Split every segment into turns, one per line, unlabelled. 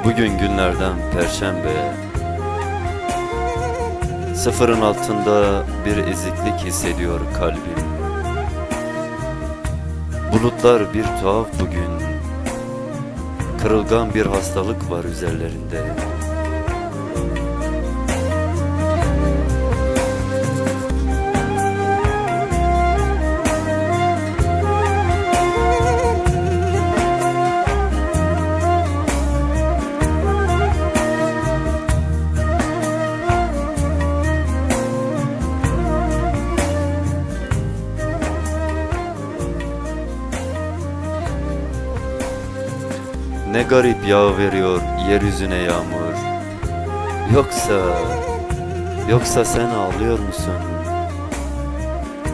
Bugün günlerden Perşembe. Sıfırın altında bir eziklik hissediyor kalbim. Bulutlar bir tuhaf bugün. Kırılgan bir hastalık var üzerlerinde. Ne garip yağveriyor yeryüzüne yağmur. Yoksa sen ağlıyor musun?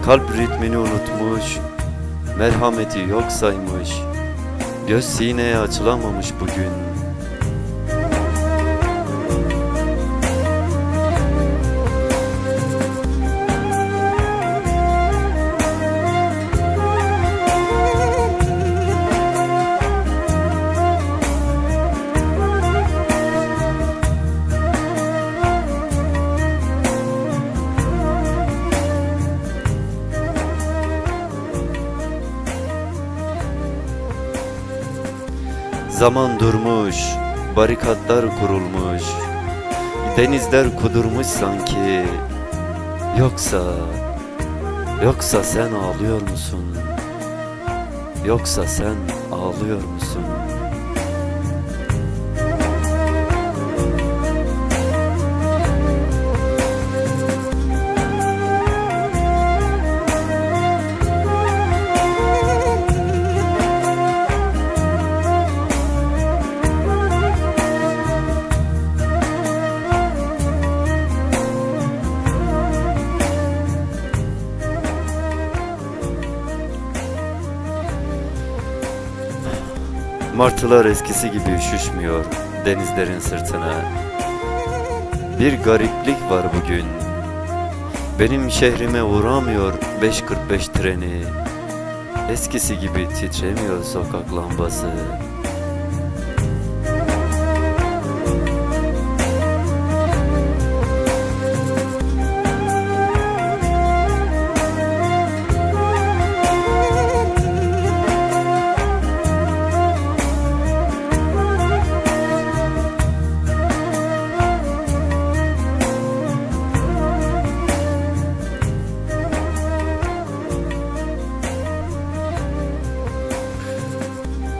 Kalp ritmini unutmuş, merhameti yok saymış. Göz sineye açılamamış bugün. Zaman durmuş, barikatlar kurulmuş, denizler kudurmuş sanki. Yoksa sen ağlıyor musun? Yoksa sen ağlıyor musun? Martılar eskisi gibi üşüşmüyor denizlerin sırtına. Bir gariplik var bugün. Benim şehrime uğramıyor 5:45 treni. Eskisi gibi titremiyor sokak lambası.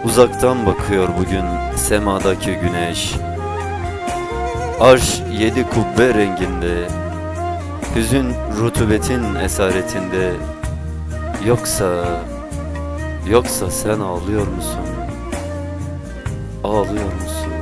Uzaktan bakıyor bugün semadaki güneş. Arş 7 kubbe renginde, hüzün rutubetin esaretinde. Yoksa sen ağlıyor musun? Ağlıyor musun?